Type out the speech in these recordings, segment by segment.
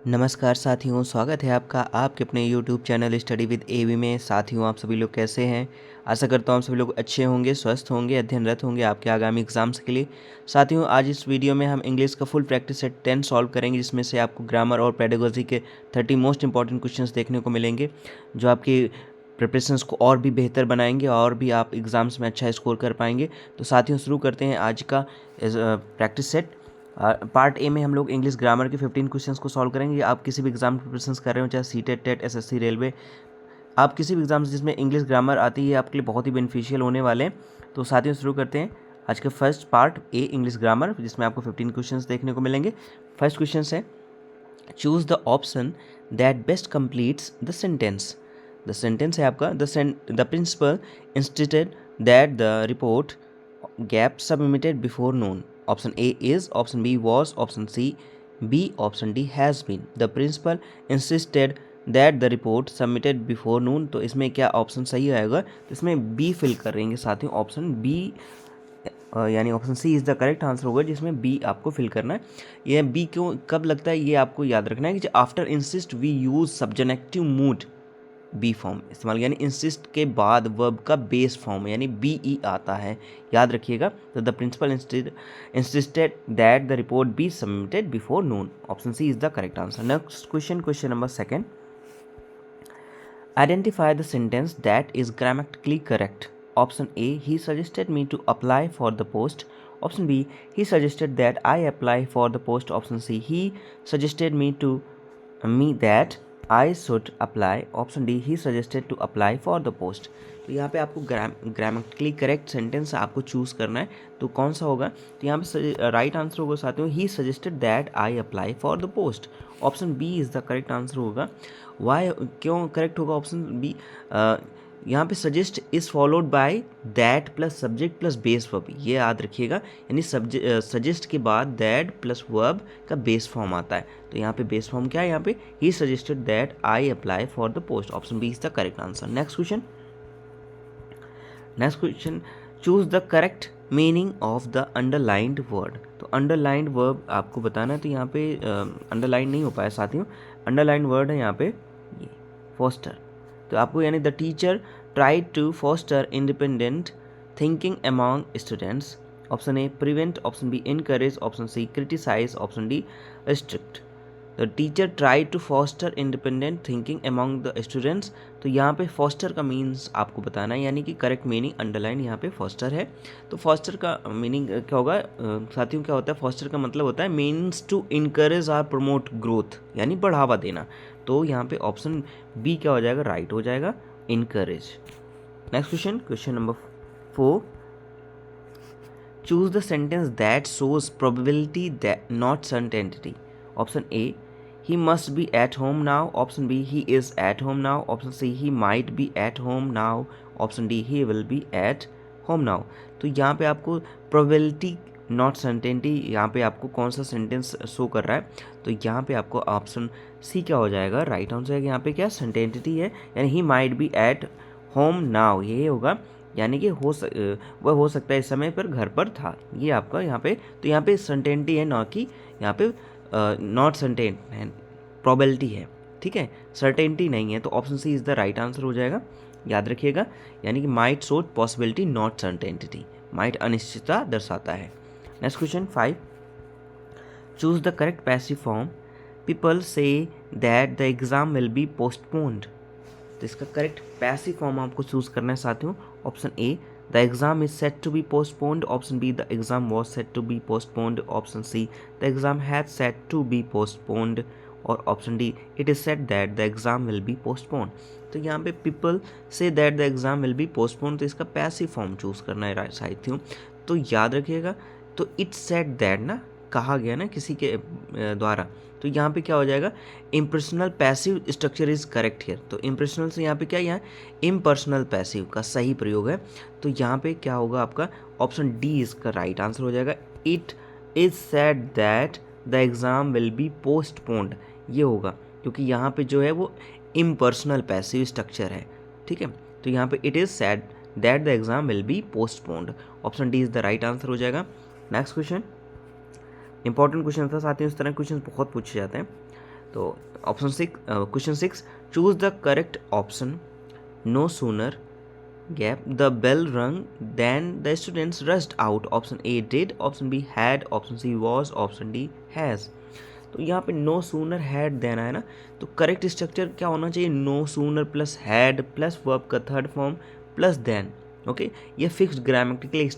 नमस्कार साथियों, स्वागत है आपका आपके अपने यूट्यूब चैनल स्टडी विद एवी में। साथियों, आप सभी लोग कैसे हैं? आशा करता हूँ आप सभी लोग अच्छे होंगे, स्वस्थ होंगे, अध्ययनरत होंगे आपके आगामी एग्जाम्स के लिए। साथियों, आज इस वीडियो में हम इंग्लिश का फुल प्रैक्टिस सेट 10 सॉल्व करेंगे, जिसमें से आपको ग्रामर और पेडागोजी के 30 मोस्ट इंपॉर्टेंट क्वेश्चंस देखने को मिलेंगे, जो आपकी प्रिपरेशंस को और भी बेहतर बनाएंगे और भी आप एग्ज़ाम्स में अच्छा स्कोर कर पाएंगे। तो साथियों, शुरू करते हैं आज का प्रैक्टिस सेट। पार्ट ए में हम लोग इंग्लिश ग्रामर के 15 क्वेश्चंस को सॉल्व करेंगे। आप किसी भी एग्जाम प्रिपरेशंस कर रहे हो, चाहे सीटेट, टेट, एसएससी, रेलवे, आप किसी भी एग्जाम जिसमें इंग्लिश ग्रामर आती है, आपके लिए बहुत ही बेनिफिशियल होने वाले हैं। तो साथियों, शुरू करते हैं आज का first part A English grammar, जिसमें आपको 15 क्वेश्चंस देखने को मिलेंगे। फर्स्ट क्वेश्चन है, choose the option that best completes the sentence. The sentence है आपका, the principal insisted that the report gap submitted before noon. Option A is, option B was, option C B, option D has been. The principal insisted that the report submitted before noon. तो इसमें क्या option सही आएगा? तो इसमें B फिल करेंगे साथियों, ऑप्शन B यानी option C is the correct answer होगा, जिसमें बी आपको फिल करना है। यह बी क्यों कब लगता है, ये आपको याद रखना है कि after insist we use subjective mood be form इस्तेमाल, यानी इंसिस्ट के बाद वर्ब का बेस फॉर्म यानी बी ई आता है, याद रखिएगा। तो the principal insisted that the report be submitted before noon, option C is the correct answer. Next question, question number second, identify the sentence that is grammatically correct. Option A, he suggested me to apply for the post. Option B, he suggested that I apply for the post. Option C, he suggested me that I should apply. Option D, he suggested to apply for the post. तो यहाँ पे आपको grammatically correct sentence आपको choose करना है, तो कौन सा होगा? तो यहाँ पे राइट आंसर होगा साथियों, he suggested that I apply for the post. Option B is the correct answer होगा। वाई, क्यों करेक्ट होगा ऑप्शन बी? यहाँ पे suggest is followed by that plus subject plus base verb, ये याद रखिएगा, यानी सजेस्ट के बाद दैट प्लस वर्ब का बेस फॉर्म आता है। तो यहाँ पे बेस फॉर्म क्या है? यहाँ पे he suggested that I apply for the post, option B is the correct answer. Next question, choose the correct meaning of the underlined word. तो अंडरलाइंड वर्ब आपको बताना है, तो यहाँ पे अंडरलाइन नहीं हो पाया साथियों, अंडरलाइंड वर्ड है यहाँ पे ये फोस्टर। तो आपको यानी the teacher try to foster independent thinking among students. Option A prevent, option B encourage, option C criticise, option D restrict. The teacher try to foster independent thinking among the students. तो यहाँ पे poster का means आपको बताना है, यानी कि correct meaning underline यहाँ पे फोस्टर है। तो फोस्टर का मीनिंग क्या होगा साथियों? क्या होता है फोस्टर का मतलब होता है मीन्स टू इनकरेज और प्रमोट ग्रोथ, यानी बढ़ावा देना। तो यहाँ पे ऑप्शन बी क्या हो जाएगा? राइट हो जाएगा, encourage. Next question, question number 4, choose the sentence that shows probability that not certainty. Option A, he must be at home now. Option B, he is at home now. Option C, he might be at home now. Option D, he will be at home now. तो यहाँ पे आपको probability not certainty, यहाँ पे आपको कौन सा sentence show कर रहा है? तो यहाँ पे आपको ऑप्शन सी क्या हो जाएगा? राइट आंसर है। यहाँ पे क्या सर्टेनिटी है, यानी he might be at home now, ये होगा, यानी कि वह हो सकता है इस समय पर घर पर था, ये आपका यहाँ पे। तो यहाँ पे सर्टेनिटी है, ना कि यहाँ पे नॉट सर्टेन है, प्रोबेबिलिटी है, ठीक है, सर्टेनिटी नहीं है। तो option C is the right answer हो जाएगा, याद रखिएगा, यानी कि might shows possibility not certainty, might अनिश्चितता दर्शाता है। Next question 5, choose the correct passive form. People say that the exam will be postponed. तो इसका करेक्ट पैसिव फॉर्म आपको चूज करना है साथियों। Option A, the exam is set to be postponed. Option B, the exam was set to be postponed. Option C, the exam had set to be postponed. और option D, it is said that the exam will be postponed. तो यहाँ पे people say that the exam will be postponed, तो इसका passive form choose करना है साथियों। तो याद रखिएगा, तो it said that ना, कहा गया ना किसी के द्वारा, तो यहाँ पे क्या हो जाएगा? Impersonal passive structure is correct here. तो इम्पर्सनल से यहाँ पे क्या, यहाँ इम्पर्सनल पैसिव का सही प्रयोग है। तो यहाँ पे क्या होगा आपका? ऑप्शन डी इसका राइट आंसर हो जाएगा, it is said that the exam will be postponed, ये होगा, क्योंकि यहाँ पे जो है वो इम्पर्सनल पैसिव स्ट्रक्चर है, ठीक है। तो यहाँ पे it is said that the exam will be postponed, option D is the right answer हो जाएगा। नेक्स्ट क्वेश्चन, इंपॉर्टेंट क्वेश्चन था साथियों, इस तरह क्वेश्चन बहुत पूछे जाते हैं। तो option 6, question 6, choose the correct option. No sooner gap the bell rung then the students rushed out. Option A did, option B had, option C was, option D has. तो यहाँ पे नो सूनर हैड देना है ना, तो correct structure क्या होना चाहिए, no sooner plus had plus verb का third form plus then. Okay, ये फिक्स्ड ग्रामेटिकल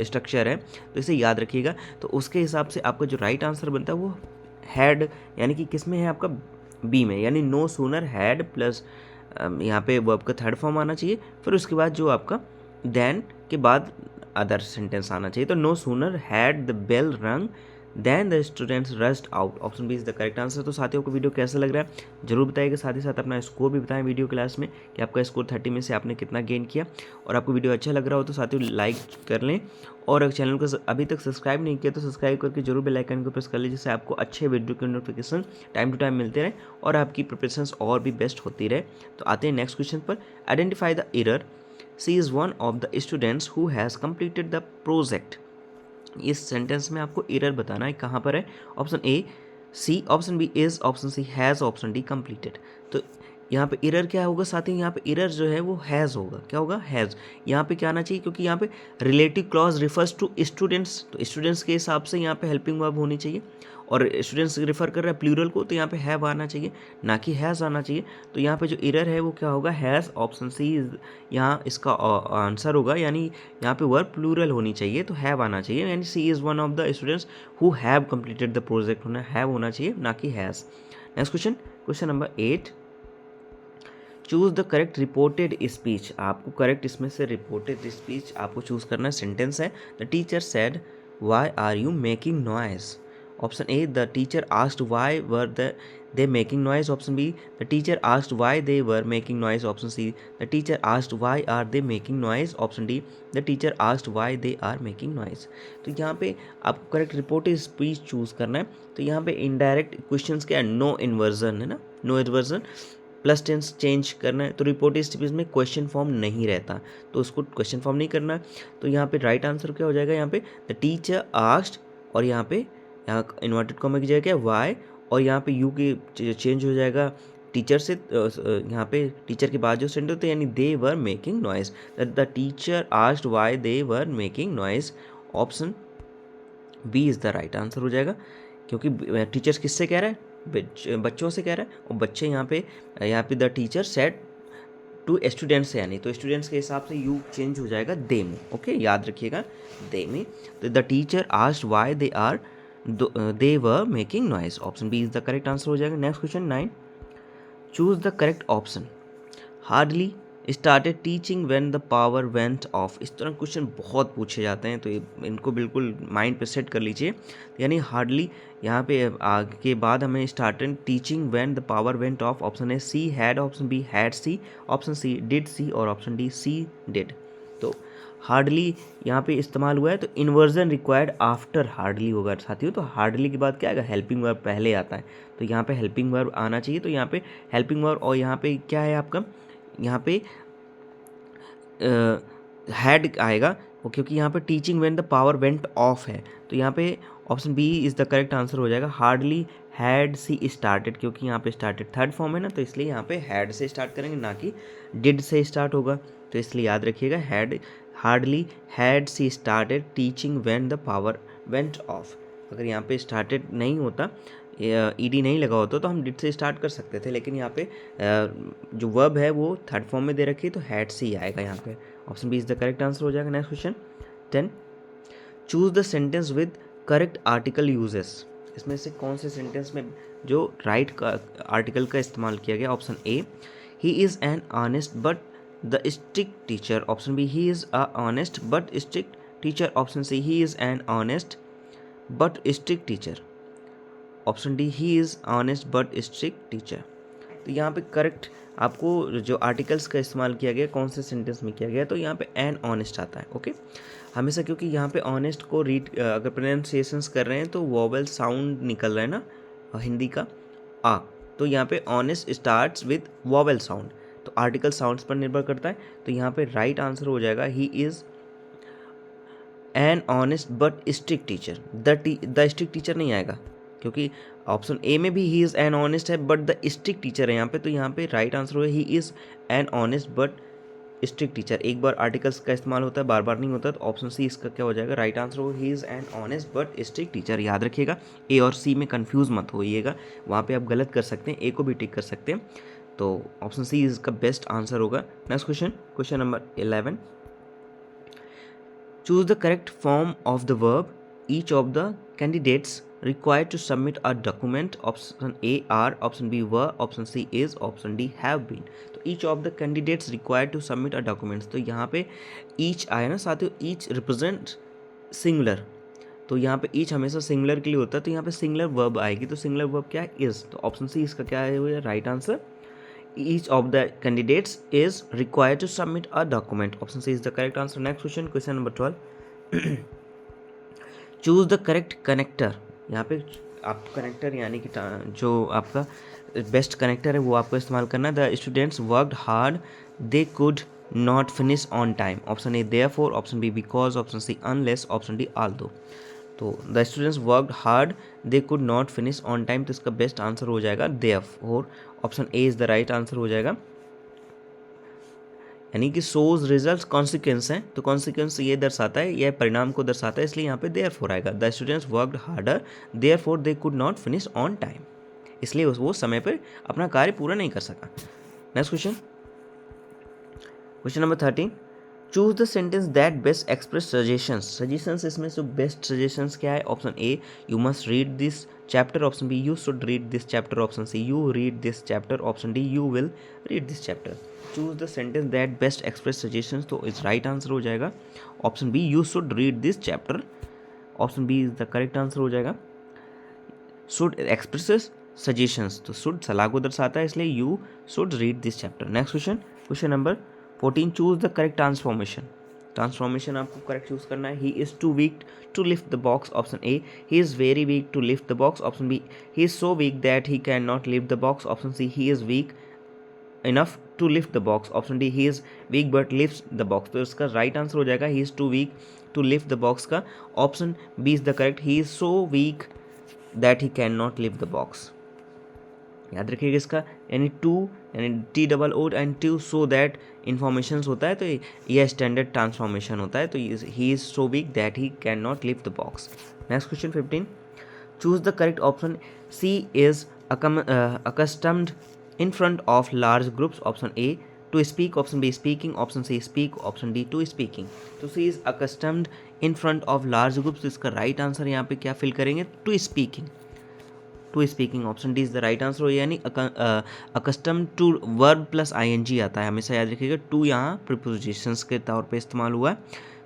स्ट्रक्चर है, तो इसे याद रखिएगा. तो उसके हिसाब से आपका जो राइट आंसर बनता है वो हैड, यानी कि किस में है आपका, बी में, यानी नो सूनर हैड प्लस यहाँ पे वर्ब का थर्ड फॉर्म आना चाहिए, फिर उसके बाद जो आपका देन के बाद अदर सेंटेंस आना चाहिए. तो no sooner had the bell rang then the students rushed out. Option B is the correct answer. तो साथियों को वीडियो कैसा लग रहा है जरूर बताइएगा, साथ ही साथ अपना स्कोर भी बताएं वीडियो क्लास में कि आपका स्कोर 30 में से आपने कितना गेन किया. और आपको वीडियो अच्छा लग रहा हो तो साथियों लाइक कर लें, और अगर चैनल को अभी तक सब्सक्राइब नहीं किया तो सब्सक्राइब करके जरूर बेल आइकन को प्रेस कर लीजिए, जिससे आपको अच्छे वीडियो के नोटिफिकेशन टाइम टू टाइम मिलते रहे और आपकी प्रिपरेशंस और भी बेस्ट होती रहे. तो आते हैं नेक्स्ट क्वेश्चन पर. Identify the error. She is one of the students who has completed the project. इस सेंटेंस में आपको एरर बताना है, कहाँ पर है. Option A she, option B is, option C has, option D completed. तो यहाँ पे एरर क्या होगा साथी, यहाँ पे एरर जो है वो हैज़ होगा. क्या होगा, हैज़. यहाँ पे क्या आना चाहिए, क्योंकि यहाँ पे relative clause refers to students, तो स्टूडेंट्स के हिसाब से यहाँ पे हेल्पिंग वर्ब होनी चाहिए, और स्टूडेंट्स रिफर कर रहा है प्लूरल को, तो यहाँ पे हैव आना चाहिए, ना कि हैज़ आना चाहिए. तो यहाँ पे जो एरर है वो क्या होगा, हैज़. ऑप्शन सी यहाँ इसका आंसर होगा, यानी यहाँ पे वर्ब प्लूरल होनी चाहिए, तो हैव आना चाहिए, यानी she is one of the students who have completed the project होना, हैव होना चाहिए, ना कि has. Next question, question number 8. Choose the correct reported speech. आपको करेक्ट इसमें से रिपोर्टेड स्पीच आपको चूज़ करना. सेंटेंस है the teacher said why are you making noise. Option A the teacher asked why were they making noise. Option B the teacher asked why they were making noise. Option C the teacher asked why are they making noise. Option D the teacher asked why they are making noise. तो यहाँ पे आपको correct reported speech choose करना है. तो यहाँ पे indirect questions क्या है, नो इन्वर्जन है ना, no inversion plus tense change करना है. तो रिपोर्टेड स्पीच में क्वेश्चन फॉर्म नहीं रहता, तो उसको क्वेश्चन फॉर्म नहीं करना है. तो यहाँ पे राइट आंसर क्या हो जाएगा, यहाँ पे द टीचर आस्क्ड, और यहाँ पे यहाँ इन्वर्टेड कॉमा की जगह क्या, वाई, और यहाँ पे यू की चेंज हो जाएगा टीचर से, यहाँ पे टीचर के बाद जो सेंटेंस होते हैं, यानी they were making noise. The teacher asked why they were making noise. Option B is the right answer हो जाएगा, क्योंकि टीचर्स किससे कह रहा है, बच्चों से कह रहा है, और बच्चे यहाँ पे the teacher said to students है, यानी तो स्टूडेंट्स के हिसाब से यू चेंज हो जाएगा दे में. ओके, याद रखिएगा दे में. तो the teacher asked why they were making noise. Option B is the correct answer हो जाएगा. Next question 9. Choose the correct option. Hardly started teaching when the power went of. इस तरह क्वेश्चन बहुत पूछे जाते हैं, तो इनको बिल्कुल माइंड पे सेट कर लीजिए. यानी हार्डली यहाँ पे आगे के बाद हमें started teaching when the power went off. Option A she had, option B had she, option C did she, और ऑप्शन डी सी डिड. तो हार्डली यहाँ पे इस्तेमाल हुआ है, तो इन्वर्जन रिक्वायर्ड आफ्टर हार्डली होगा साथियों. तो हार्डली के बाद क्या आएगा, हेल्पिंग वर्ब पहले आता है, तो यहाँ पे हेल्पिंग वर्ब आना चाहिए. तो यहाँ पे हेल्पिंग वर्ब, और यहाँ पे क्या है आपका, यहाँ पे हैड आएगा, क्योंकि यहाँ पे teaching when the power went off है. तो यहाँ पे option B is the correct answer हो जाएगा. हार्डली हैड सी स्टार्टेड, क्योंकि यहाँ पे स्टार्टेड थर्ड फॉर्म है ना, तो इसलिए यहाँ पे हैड से स्टार्ट करेंगे, ना कि डिड से स्टार्ट होगा. तो इसलिए याद रखिएगा had, hardly had she started teaching when the power went off. अगर यहाँ पे स्टार्टेड नहीं होता, ईडी नहीं लगा होता, तो हम डिड से स्टार्ट कर सकते थे, लेकिन यहाँ पे जो वर्ब है वो थर्ड फॉर्म में दे रखी है, तो हैड से ही आएगा यहाँ पे. Option B is the correct answer हो जाएगा. Next question 10. Choose the sentence with correct article uses. इसमें से कौन से सेंटेंस में जो राइट का आर्टिकल का इस्तेमाल किया गया. Option A he is an honest but the strict teacher. Option B he is a honest but strict teacher. Option C he is an honest but strict teacher. Option D he is honest but strict teacher. तो यहाँ पे correct आपको जो articles का इस्तेमाल किया गया कौन से सेंटेंस में किया गया, तो यहाँ पे एन ऑनेस्ट आता है. ओके, हमेशा, क्योंकि यहाँ पे ऑनेस्ट को रीड अगर प्रोनाउंसिएशंस कर रहे हैं तो वोवेल साउंड निकल रहा है ना हिंदी का आ, तो यहाँ पे honest starts with vowel sound, तो आर्टिकल साउंड्स पर निर्भर करता है. तो यहाँ पे राइट आंसर हो जाएगा he is an honest but strict teacher. The strict teacher नहीं आएगा, क्योंकि ऑप्शन ए में भी ही इज़ एन ऑनेस्ट है बट द स्ट्रिक्ट टीचर है यहाँ पे, तो यहाँ पे राइट आंसर हो he is an honest but strict teacher. एक बार आर्टिकल्स का इस्तेमाल होता है, बार बार नहीं होता, तो ऑप्शन सी इसका क्या हो जाएगा, राइट आंसर हो he is an honest but strict teacher. याद रखिएगा, ए और सी में कंफ्यूज मत होइएगा, वहाँ पे आप गलत कर सकते हैं, ए को भी टिक कर सकते हैं, तो ऑप्शन सी इसका बेस्ट आंसर होगा। Next question, question number 11, choose the correct form of the verb each of the candidates required to submit a document. Option A are, option B were, option C is, option D have been. तो each of the candidates required to submit a document, तो यहाँ पे each आया ना साथियों, each represent singular, तो यहाँ पे each हमेशा सिंगुलर के लिए होता है, तो यहाँ पे सिंगुलर वर्ब आएगी, तो सिंगुलर वर्ब क्या है, is, तो ऑप्शन सी इसका क्या है right answer, each of the candidates is required to submit a document. Option C is the correct answer. Next question, question number 12, choose the correct connector. यहाँ पे आप कनेक्टर यानी कि जो आपका बेस्ट कनेक्टर है वो आपको इस्तेमाल करना है। The students worked hard, they could not finish on time. Option A therefore, option B because, option C unless, option D although. तो the students worked hard, they could not finish on time, तो इसका best answer हो जाएगा therefore. Option A is the right answer हो जाएगा, यानी कि सोज result consequence है, तो कॉन्सिक्वेंस ये दर्शाता है, यह परिणाम को दर्शाता है, इसलिए यहाँ पे देयरफॉर आएगा। The students worked harder, therefore they could not finish on time, इसलिए वो समय पर अपना कार्य पूरा नहीं कर सका। Next question, question number 13, choose the sentence that best express suggestions. Suggestions इसमें से बेस्ट सजेशंस क्या है, option A you must read this chapter, option B you should read this chapter, option C you read this chapter, option D you will read this chapter. Choose the sentence that best express suggestions, तो इस right answer हो जाएगा option B you should read this chapter. Option B is the correct answer हो जाएगा। Should expresses suggestions, तो should सलाह को दर्शाता है, इसलिए you should read this chapter. Next question, question number 14, choose the correct transformation. Transformation आपको correct choose करना है। He is too weak to lift the box, option A he is very weak to lift the box, option B he is so weak that he can not lift the box, option C he is weak enough to lift the box, option D he is weak but lift the box. तो इसका right answer हो जाएगा he is too weak to lift the box का option B is the correct, he is so weak that he can not lift the box. याद रखिएगा इसका, यानी too यानी T double O and to so that information होता है, तो यह स्टैंडर्ड ट्रांसफॉर्मेशन होता है, तो he is so weak that he can not lift the box. Next question 15, choose the correct option C is accustomed in front of large groups, option A to speak, option B speaking, option C speak, option D to speaking। तो C is accustomed in front of large groups, तो इसका right answer यहाँ पे क्या fill करेंगे, to speaking, to speaking, option D is the right answer हो, यानी accustom to verb plus ING आता है, हमेशा याद रखिएगा, टू यहाँ प्रीपोजिशंस के तौर पे इस्तेमाल हुआ है,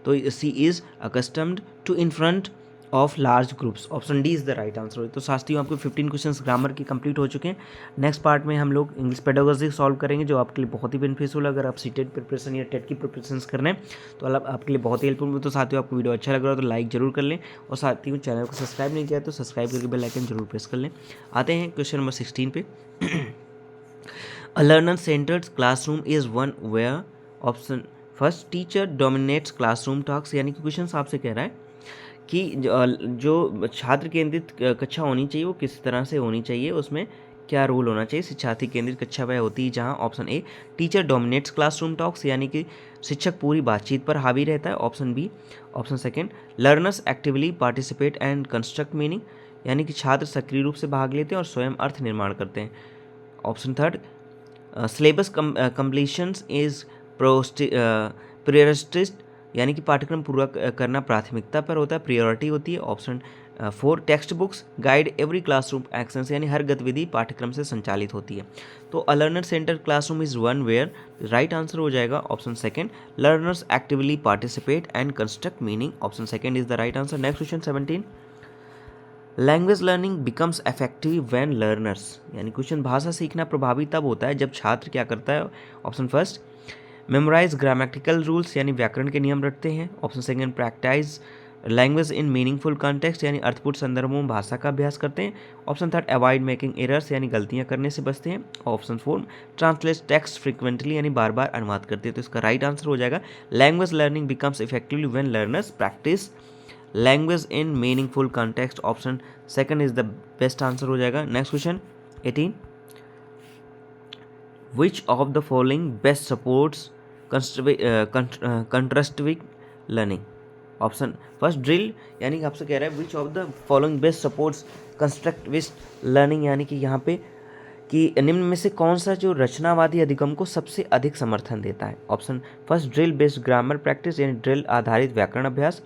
तो she is accustomed to in front of large groups, option D is the right answer हो। तो साथियों आपके 15 क्वेश्चंस ग्रामर के कंप्लीट हो चुके हैं। नेक्स्ट पार्ट में हम लोग इंग्लिश पेडागोजी सॉल्व करेंगे, जो आपके लिए बहुत ही बेनिफिशियल, अगर आप सीटेट प्रिपरेशन या टेट की प्रिपरेशन कर रहे हैं तो आपके लिए बहुत ही हेल्पफुल। तो साथियों आपको वीडियो अच्छा लग रहा है तो लाइक जरूर कर लें, और साथियों चैनल को सब्सक्राइब नहीं किया तो सब्सक्राइब करके बेल आइकन जरूर प्रेस कर लें। आते हैं क्वेश्चन नंबर 16 पे। A learner centred classroom is one where, option first teacher dominates classroom talks, यानी कि क्वेश्चन आपसे कह रहा है कि जो छात्र केंद्रित कक्षा होनी चाहिए वो किस तरह से होनी चाहिए, उसमें क्या रोल होना चाहिए। शिक्षार्थी केंद्रित कक्षा वह होती है जहां option A teacher dominates classroom talks, यानी कि शिक्षक पूरी बातचीत पर हावी रहता है, option B, option second learners actively participate and construct meaning, यानी कि छात्र सक्रिय रूप से भाग लेते हैं और स्वयं अर्थ निर्माण करते हैं, option third syllabus completions is priorities, यानी कि पाठ्यक्रम पूरा करना प्राथमिकता पर होता है, प्रायोरिटी होती है, option 4 text books guide every classroom actions, यानी हर गतिविधि पाठ्यक्रम से संचालित होती है। तो a learner centre classroom is one where, right answer हो जाएगा option second learners actively participate and construct meaning, option second is the right answer. Next question 17, language learning becomes effective when learners, यानी question भाषा सीखना प्रभावी तब होता है जब छात्र क्या करता है, option first memorise grammatical rules, यानी व्याकरण के नियम रटते हैं, option second practise language in meaningful context, यानी अर्थपूर्ण संदर्भों में भाषा का अभ्यास करते हैं, option third avoid making errors, यानी गलतियां करने से बचते हैं, option four translate text frequently, यानी बार बार अनुवाद करते हैं। तो इसका राइट आंसर हो जाएगा language learning becomes effectively when learners practise language in meaningful context, option second is the best answer हो जाएगा। Next question 18, which of the following best supports contrastive learning, option first drill, यानी कि आपसे कह रहा है which of the following best supports constructivist learning, यानी कि यहाँ पे कि निम्न में से कौन सा जो रचनावादी अधिगम को सबसे अधिक समर्थन देता है। Option first drill based grammar practice, यानी ड्रिल आधारित व्याकरण अभ्यास।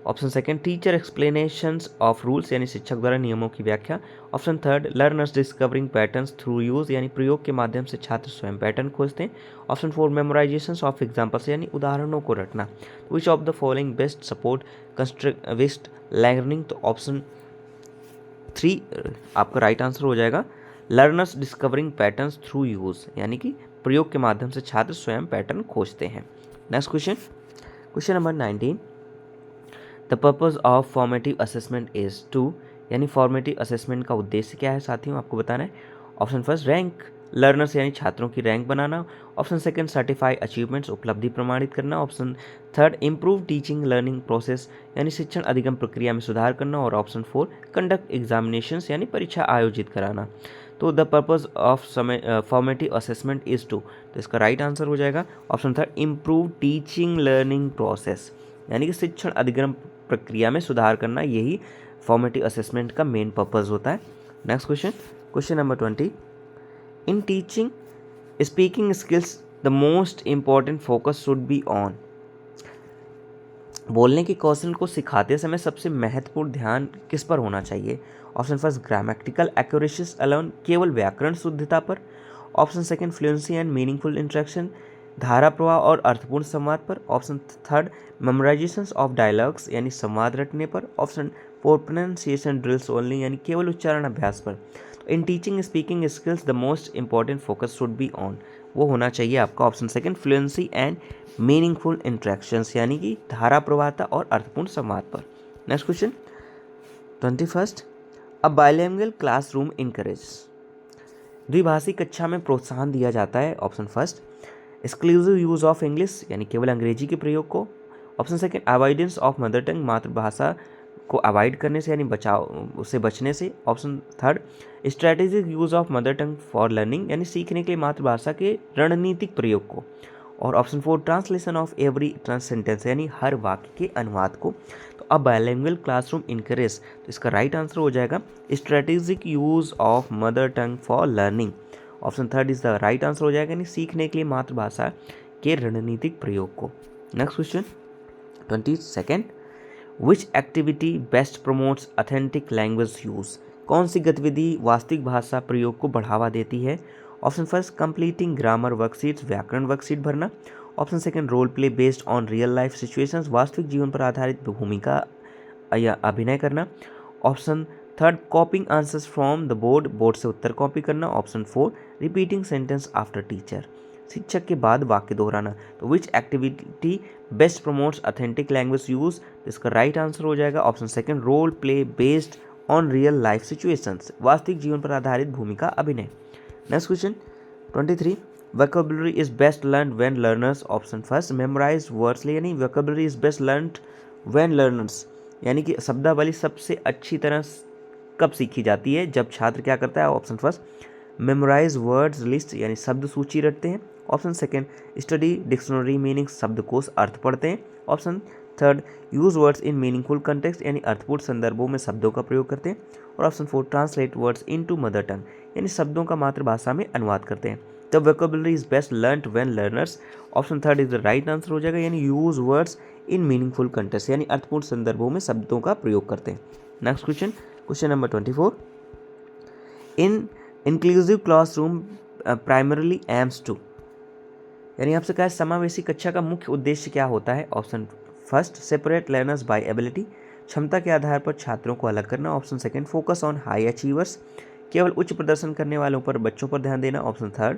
Option second teacher explanations of rules, यानी शिक्षक द्वारा नियमों की व्याख्या। Option third learners discovering patterns through use, यानी प्रयोग के माध्यम से छात्र स्वयं पैटर्न खोजते हैं। Option four memorisations of examples, यानी उदाहरणों को रटना। Which of the following best support constructivist learning, तो ऑप्शन थ्री आपका राइट आंसर हो जाएगा, learners discovering patterns through use, यानी कि प्रयोग के माध्यम से छात्र स्वयं पैटर्न खोजते हैं। Next question, question number 19, the purpose of formative assessment is to, यानी फॉर्मेटिव असेसमेंट का उद्देश्य क्या है साथियों, आपको बताना है। ऑप्शन फर्स्ट रैंक लर्नर्स, यानी छात्रों की रैंक बनाना। ऑप्शन सेकंड सर्टिफाई अचीवमेंट्स, उपलब्धि प्रमाणित करना। Option third improve teaching learning process, यानी शिक्षण अधिगम प्रक्रिया में सुधार करना। और ऑप्शन फोर कंडक्ट एग्जामिनेशंस, यानी परीक्षा आयोजित कराना। तो the purpose of formative assessment is to, तो इसका राइट आंसर हो जाएगा option third improve teaching learning process, यानी कि शिक्षण अधिगम प्रक्रिया में सुधार करना, यही फॉर्मेटिव असेसमेंट का मेन पर्पज होता है। Next question, question number 20, in teaching speaking skills the most important focus should be on, बोलने के कौशल को सिखाते समय सबसे महत्वपूर्ण ध्यान किस पर होना चाहिए। Option first grammatical accuracies alone, केवल व्याकरण शुद्धता पर। Option second fluency and meaningful interaction, धारा प्रवाह और अर्थपूर्ण संवाद पर। ऑप्शन थर्ड मेमोराइजेशंस ऑफ डायलॉग्स, यानी संवाद रटने पर। Option four pronunciation drills only, यानी केवल उच्चारण अभ्यास पर। तो इन teaching speaking skills the most important focus should be on, वो होना चाहिए आपका option second fluency and meaningful interactions, यानी कि धारा प्रवाहता और अर्थपूर्ण संवाद पर। नेक्स्ट क्वेश्चन 21, अ बाइलिंगुअल क्लासरूम इनकरेज, द्विभाषी कक्षा में प्रोत्साहन दिया जाता है। Option first exclusive use of English, यानी केवल अंग्रेजी के प्रयोग को। Option second avoidance of mother tongue, मातृभाषा को अवॉइड करने से, यानी बचाव उससे बचने से। Option third strategic use of mother tongue for learning, यानी सीखने के लिए मातृभाषा के रणनीतिक प्रयोग को। और option four translation of every sentence, यानी हर वाक्य के अनुवाद को। तो अब बाइलिंगुअल क्लासरूम इनकरेज, तो इसका राइट आंसर हो जाएगा strategic use of mother tongue for learning. Option third is the right answer हो जाएगा, यानी सीखने के लिए मातृभाषा के रणनीतिक प्रयोग को। Next question 22, which activity best promotes authentic language use, कौन सी गतिविधि वास्तविक भाषा प्रयोग को बढ़ावा देती है। Option first completing grammar worksheets, व्याकरण वर्कशीट भरना। Option second role play based on real life situations, वास्तविक जीवन पर आधारित भूमिका या अभिनय करना। Option third copying answers from the board, board से उत्तर कॉपी करना। Option four repeating sentence after teacher, शिक्षक के बाद वाक्य दोहराना। तो which activity best promotes authentic language use, इसका राइट आंसर हो जाएगा option second role play based on real life situations, वास्तविक जीवन पर आधारित भूमिका अभिनय। Next question 23, vocabulary is best learn when learners, option first memorise words, यानी vocabulary is best learn when learners, यानी कि शब्दावली सबसे अच्छी तरह कब सीखी जाती है, जब छात्र क्या करता है। Option first memorise words list, यानी शब्द सूची रटते हैं। Option second study dictionary meaning, शब्दकोश अर्थ पढ़ते हैं। Option third use words in meaningful context, यानी अर्थपूर्ण संदर्भों में शब्दों का प्रयोग करते हैं। और option four translate words into mother tongue, यानी शब्दों का मातृभाषा में अनुवाद करते हैं। The vocabulary is best learned when learners, option third is the right answer हो जाएगा, यानी use words in meaningful context, यानी अर्थपूर्ण संदर्भों में शब्दों का प्रयोग करते हैं। Next question, question number 24, in inclusive classroom primarily aims to, यानी आपसे कहा समावेशी कक्षा का मुख्य उद्देश्य क्या होता है। Option first separate learners by ability, क्षमता के आधार पर छात्रों को अलग करना। Option second focus on high achievers, केवल उच्च प्रदर्शन करने वालों पर बच्चों पर ध्यान देना। Option third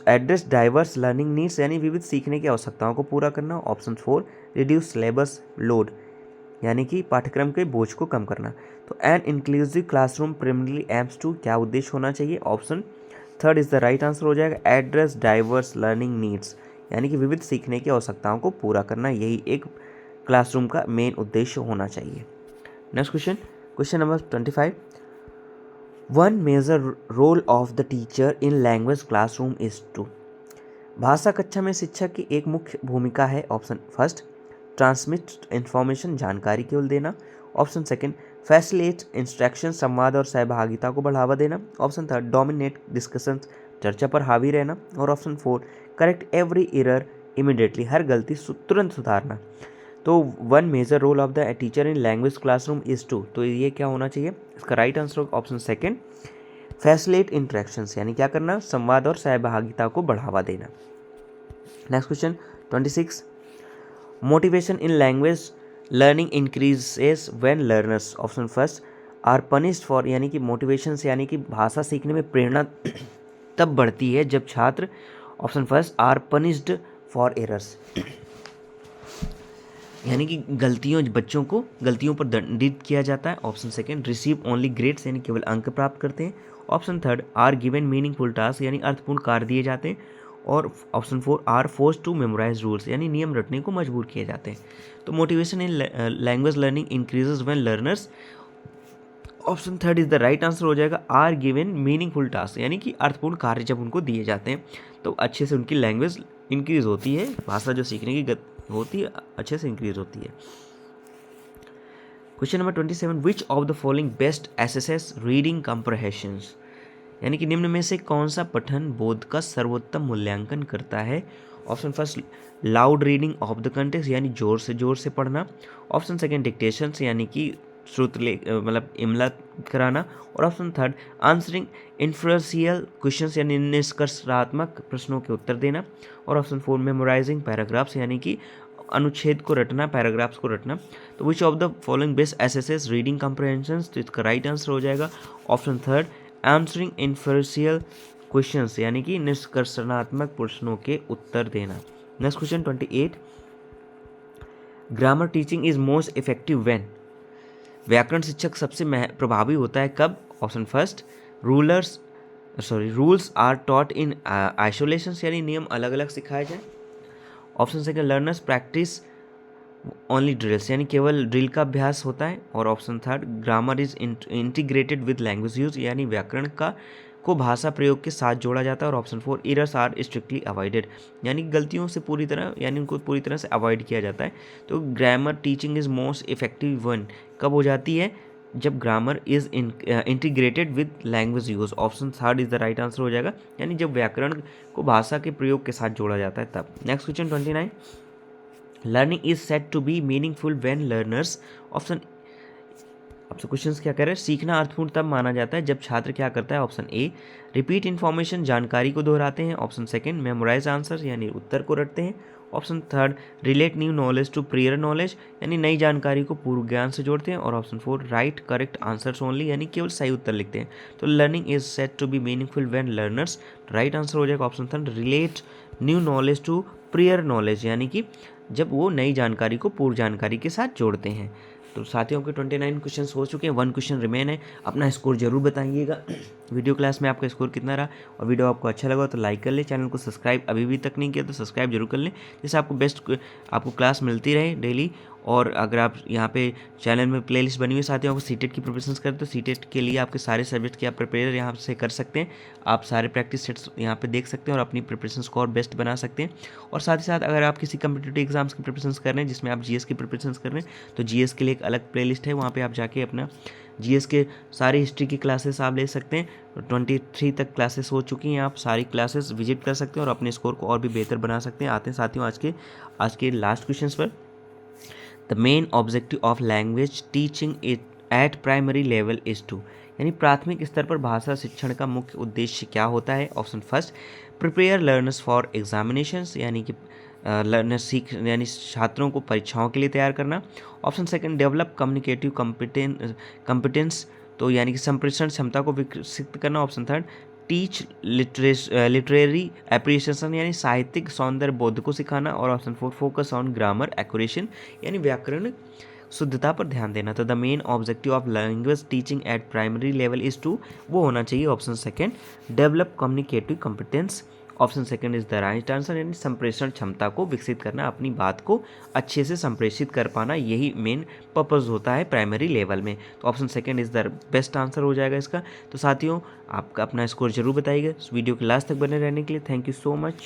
address diverse learning needs, यानी विविध सीखने की आवश्यकताओं को पूरा करना। Option four reduce syllabus load, यानी कि पाठ्यक्रम के बोझ को कम करना। तो an inclusive classroom primarily aims to, क्या उद्देश्य होना चाहिए। Option third is the right answer हो जाएगा एड्रेस डाइवर्स लर्निंग नीड्स, यानी कि विविध सीखने की आवश्यकताओं को पूरा करना, यही एक क्लासरूम का मेन उद्देश्य होना चाहिए। Next question, question number 25, one major role of the teacher in language classroom is to. भाषा कक्षा में शिक्षक की एक मुख्य भूमिका है। ऑप्शन फर्स्ट, ट्रांसमिट इंफॉर्मेशन, जानकारी केवल देना। ऑप्शन सेकंड, फैसिलिटेट इंस्ट्रक्शन, संवाद और सहभागिता को बढ़ावा देना। ऑप्शन थर्ड, डोमिनेट डिस्कशन, चर्चा पर हावी रहना। और option four, correct every error immediately, हर गलती तुरंत सुधारना। तो one major role of the teacher in language classroom is to, तो ये क्या होना चाहिए? इसका right answer option second, facilitate interactions, यानी क्या करना? संवाद और सहभागिता को बढ़ावा देना। Next question 26, motivation in language learning increases when learners, option first, are punished for, यानी कि मोटिवेशन से यानी कि भाषा सीखने में प्रेरणा तब बढ़ती है जब छात्र, option first, are punished for errors, यानी कि बच्चों को गलतियों पर दंडित किया जाता है। Option second, receive only grades, यानी केवल अंक प्राप्त करते हैं। Option third, are given meaningful task, यानी अर्थपूर्ण कार्य दिए जाते हैं। और option four, are force to memorise rules, यानी नियम रटने को मजबूर किए जाते हैं। तो motivation in language learning increases when learners, option third is the right answer हो जाएगा, आर गिवन मीनिंगफुल टास्क, यानी कि अर्थपूर्ण कार्य जब उनको दिए जाते हैं तो अच्छे से उनकी लैंग्वेज इंक्रीज होती है, भाषा जो सीखने की होती है अच्छे से इंक्रीज होती है। Question number 27, which of the following best assesses reading comprehensions, यानी कि निम्न में से कौन सा पठन बोध का सर्वोत्तम मूल्यांकन करता है? Option first, loud reading of the context, यानी जोर से पढ़ना। ऑप्शन सेकंड, डिक्टेशंस, यानी कि श्रुत मतलब इमला कराना। और option third, answering inferential questions, यानी निष्कर्षात्मक प्रश्नों के उत्तर देना। और ऑप्शन फोर, मेमोराइजिंग पैराग्राफ्स, यानी कि अनुच्छेद को रटना, पैराग्राफ्स को रटना। तो which of the following best assesses reading comprehensions, तो इसका राइट आंसर हो जाएगा option third, answering inferential questions, यानी कि निष्कर्षणात्मक प्रश्नों के उत्तर देना। Next question 28, grammar teaching is most effective when, व्याकरण शिक्षक सबसे प्रभावी होता है कब? Option first, rules are taught in isolation, यानी नियम अलग अलग सिखाए जाए। Option second, learners practise only drills, यानी केवल ड्रिल का अभ्यास होता है। और option third, grammar is integrated with language use, यानी व्याकरण को भाषा प्रयोग के साथ जोड़ा जाता है। और option four, errors are strictly avoided, यानी गलतियों से पूरी तरह, यानी उनको पूरी तरह से अवॉइड किया जाता है। तो grammar teaching is most effective one कब हो जाती है? जब grammar is integrated with language use, option third is the right answer हो जाएगा, यानी जब व्याकरण को भाषा के प्रयोग के साथ जोड़ा जाता है तब। Next question 29, learning is said to be meaningful when learners, option, आपसे क्वेश्चंस क्या कह रहे हैं? सीखना अर्थपूर्ण तब माना जाता है जब छात्र क्या करता है? ऑप्शन ए, रिपीट इन्फॉर्मेशन, जानकारी को दोहराते हैं। ऑप्शन सेकंड, मेमोराइज आंसर, यानी उत्तर को रटते हैं। Option third, relate new knowledge to prior knowledge, यानी नई जानकारी को पूर्व ज्ञान से जोड़ते हैं। और option four, write correct answers only, यानी केवल सही उत्तर लिखते हैं। तो learning is said to be meaningful when learners, right answer हो जाएगा option third, relate new knowledge to prior knowledge, यानी कि जब वो नई जानकारी को पूर्व जानकारी के साथ जोड़ते हैं। तो साथियों के 29 क्वेश्चन हो चुके हैं, 1 क्वेश्चन रिमेन है। अपना स्कोर जरूर बताइएगा वीडियो क्लास में आपका स्कोर कितना रहा, और वीडियो आपको अच्छा लगा तो लाइक कर ले, चैनल को सब्सक्राइब अभी भी तक नहीं किया तो सब्सक्राइब जरूर कर लें, जिससे आपको क्लास मिलती रहे डेली। और अगर आप यहाँ पे चैनल में प्लेलिस्ट बनी हुई साथियों, आपको सीटेट की प्रिपरेशन करते तो सीटेट के लिए आपके सारे सब्जेक्ट के आप प्रिपेयर यहाँ से कर सकते हैं। आप सारे प्रैक्टिस सेट्स यहाँ पे देख सकते हैं और अपनी प्रिपरेशन स्कोर बेस्ट बना सकते हैं। और साथ ही साथ अगर आप किसी कम्पिटिटिव एग्जाम्स की प्रिपरेशन कर रहे हैं, जिसमें आप जीएस की प्रिपरेशन कर रहे हैं, तो जीएस के लिए एक अलग प्लेलिस्ट है, वहाँ पर आप जाके अपना जीएस के सारी हिस्ट्री की क्लासेस आप ले सकते हैं। 23 तक क्लासेस हो चुकी हैं, आप सारी क्लासेस विजिट कर सकते हैं और अपने स्कोर को और भी बेहतर बना सकते हैं। आते हैं साथियों आज के लास्ट क्वेश्चन पर। The main objective of language teaching at primary level is to, यानी प्राथमिक स्तर पर भाषा शिक्षण का मुख्य उद्देश्य क्या होता है? Option first, prepare learners for examinations, यानी कि लर्नर्स यानी छात्रों को परीक्षाओं के लिए तैयार करना। Option second, develop communicative competence, तो यानी कि संप्रेषण क्षमता को विकसित करना। Option third, teach literary appreciation, यानी साहित्यिक सौंदर्य बोध को सिखाना। और option four, focus on grammar accuracy, यानी व्याकरण शुद्धता पर ध्यान देना। तो the main objective of language teaching at primary level is to, वो होना चाहिए option second, develop communicative competence. Option second is the right answer. यानी संप्रेषण क्षमता को विकसित करना, अपनी बात को अच्छे से संप्रेषित कर पाना, यही मेन पर्पज़ होता है प्राइमरी लेवल में। तो option second is the best answer हो जाएगा इसका। तो साथियों, आपका अपना स्कोर जरूर बताइएगा। इस वीडियो के लास्ट तक बने रहने के लिए थैंक यू सो मच।